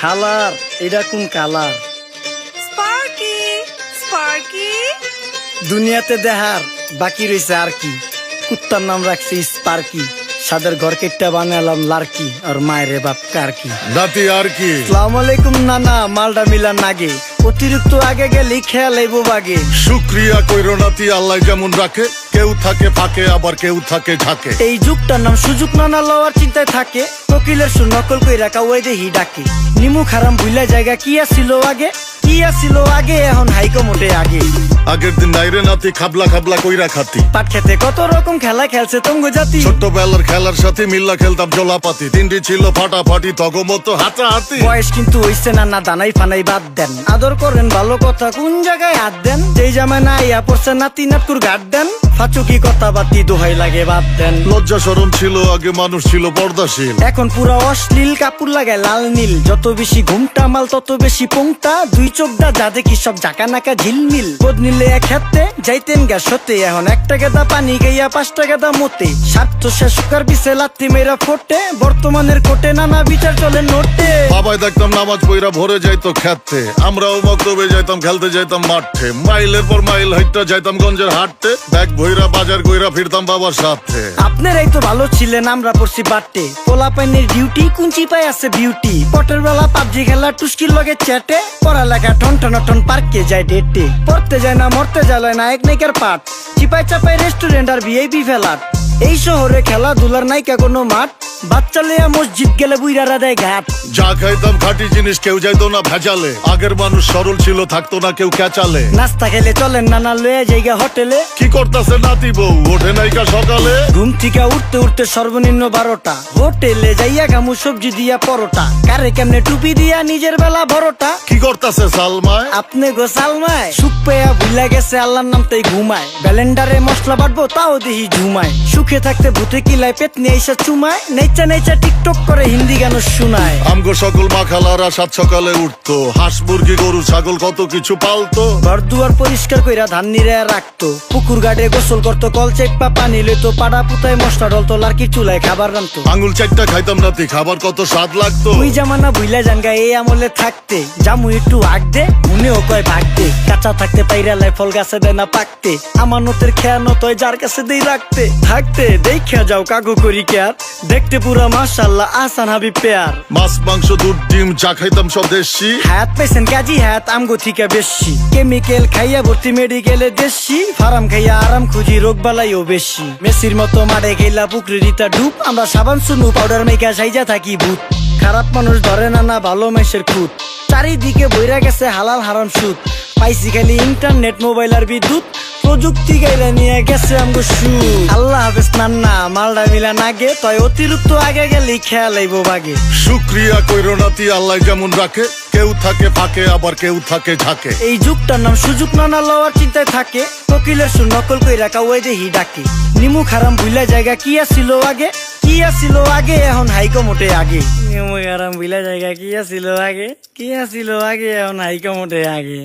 খালার এটা কোন কালার? স্পার্কি স্পার্কি দুনিয়াতে দেখার বাকি রয়েছে আর কি। কুত্তার নাম রাখছি স্পার্কি, সাদের ঘর কেটটা বানালাম লার্কি, আর মায়ের বাপ কারকি। নাতি আর কি? আসসালামু আলাইকুম নানা, মালডা মিলান নাগে, অতিরিক্ত আগে গেলে খেয়াল আইব বাগে। শুক্রিয়া কইরো নাতি, আল্লাহ যেমন রাখে, কেউ থাকে ফাঁকে আবার কেউ থাকে ঝাঁকে। এই যুগটার নাম সুযোগ নানা লওয়ার চিন্তায় থাকে, কোকিলের সুর নকল কই রাখা ওই দেহি ডাকে। নিমু খারাম ভুলা জায়গা কি আসিল আগে, কি আসিল আগে, এখন হাইকো মোটে আগে। আগের দিন নাইরে নাতি খাবলা খাবলা কইরা খাতি, পাট খেতে কত রকম খেলা খেলছে তঙ্গ জাতি। ছোট্টবেলার খেলার সাথে মিল্লা খেলতাম জলাপাতি, তিনটি ছিল ফাটাফাটি তগমতো হাতাহাতি। বয়স কিন্তু হইছে না, না দানাই ফানাই বাদ দেন, আদর করেন ভালো কথা কোন জায়গায় হাত দেন। যেই জামায় না ইয়া পড়ছে নাতি নাটকুর গাট দেন, ফাচুকি কথা বাতি দোহাই লাগে বাদ দেন। লজ্জা শরম ছিল আগে, মানুষ ছিল পর্দাশীল, এখন পুরা অশ্লীল কাপড় লাগায় লাল নীল। যত বেশি ঘুমটা মাল তত বেশি পোংটা, দুই চোখটা যা দেখি সব জাকা নাকা ঝিলমিল। বোধ নিলে এক হাতে যাইতেন গ্যাস হতে, এখন একটা গেদা পানি গাইয়া 5টা গেদা মতে। স্বার্থ শেষ সুকার পিছে লাত্তি মেয়েরা ফোটে, বর্তমানের কোটে নানা বিচার চলে নোটে। বাবাই দেখতাম নামাজ পইরা ভরে যাইতো খেতে, আমরাও মক্তবে যাইতাম খেলতে যাইতাম মাঠে। মাইলের পর মাইল হাইটটা যাইতাম গঞ্জের হাটতে, ব্যাগ ভইরা বাজার কইরা ফিরতাম বাবার সাথে। আপনারাই তো ভালো ছিলেন, আমরা পড়ছি বাটে। পোলা পাইনের ডিউটি কুঞ্চি পাই আছে বিউটি, পটের বেলা পাবজি খেলা টুস্কির লগে চ্যাটে। পড়ালেখা ঠন ঠন ঠন পার্কে যায় ডেটে, পড়তে যায় না মরতে যায় নায়ক নায়িকার পাট। চিপাই চাপাই রেস্টুরেন্ট আর ভিআইপি ফেলাট, এই শহরে খেলাধুলার নাইকা কোনো মাঠ। বাচ্চা লেয়া মসজিদ গেলে বুইরারা দেয় ঘাট। যা খাইতাম খাঁটি জিনিস, কেউ যাইতো না ভেজালে। আগের মানুষ সরল ছিল, থাকতো না কেউ ক্যাচালে। নাস্তা খেলে চলেন নানা লয়ে জায়গা হোটেলে। কি করতাছে নাতি বউ, ওঠে নাইকা সকালে। ঘুম থেকে উঠতে উঠতে সর্বনিম্ন 12টা, হোটেলে যাইয়া গামু সবজি দিয়া পরোটা। কারে কেমনে টুপি দিয়া নিজের বেলা বড়টা। কি করতাছে সালমায়? আপনি গোসালমায় সুখ পেয়া ভুলা গেছে আল্লাহর নাম তাই ঘুমায়। ব্যালেন্ডারে মশলা বাটবো তাও দেহি ঝুমায়। সুখে থাকতে ভূতে কিলায় পেট নিয়ে এসে চুমায়। নেচা নেচা টিকটক করে হিন্দি গান শুনায়। আমগো সকল মাখালারা 7 সকালে উঠতো, হাঁস মুরগি গরু ছাগল কত কিছু পালতো। ঘর দুয়ার পরিষ্কার কইরা ধান নিরে রাখতো, পুকুর গাড়ে গোসল করতো, কল চেপা পানি লইতো। পাড়া পুতায় মশলা ডলতো, লার্কি চুলায় খাবার রান্তো। আঙুল চারটা খাইতাম নাতি, খাবার কত স্বাদ লাগতো। ওই জামানা ভুইলা জানগা এই আমলে থাকতে, জামু একটু আগ দে মনেও কয় ভাগ দে। কাঁচা থাকতে পাইরালায় ফল গাছে দেয় না পাকতে, আমানতের খেয়ানত হয় যার কাছে দেই রাখতে। থাকতে দেখা যাও কাগু করি কেয়ার, দেখতে পুরা মাশাআল্লাহ আহসান হাবিব পেয়ার। মাছ মাংস দুধ ডিম চা খাইতাম সব দেশি, হায়াত পাইছেন কাজী হায়াত আমগো থিকা বেশি। কেমিক্যাল খাইয়া ভর্তি মেডিকেলে দেশি, ফার্ম খাইয়া আরাম খুঁজি রোগ বালাইও বেশি। মেসির মতো মারে গেলা পুকুরে রিতা ডুব, আমরা সাবান সুনু পাউডার মেকা সাইজা থাকি ভূত। খারাপ মানুষ ধরে না না ভালো মেসের খুঁত, চারিদিকে বইরা গেছে হালাল হারাম সুদ। পাইছি খালি ইন্টারনেট মোবাইল আর বিদ্যুৎ, প্রযুক্তি গাইলা নিয়ে গেছে আমগো সু। আল্লাহ হাফেজ নান্না, মালডা মিলা নাগে, তয় অতিরিক্ত আগে গেলে খেয়াল আইব বাগে। শুক্রিয়া কইরো নাতি, আল্লাহ যেমন রাখে, কেউ থাকে ফাঁকে আবার কেউ থাকে ঝাঁকে। এই যুগটার নাম সুযোগ নানা লওয়ার চিন্তায় থাকে, কোকিলের সুর নকল কই রাখা ওই দেহি ডাকে। নিমু খারাম ভুলা জায়গা কি আসিল আগে, কি আসিল আগে, এখন হাইকো মোটে আগে। নিমু খারাম ভুলা জায়গা কি আসিল আগে, কি আসিল আগে, এখন হাইকো মোটে আগে।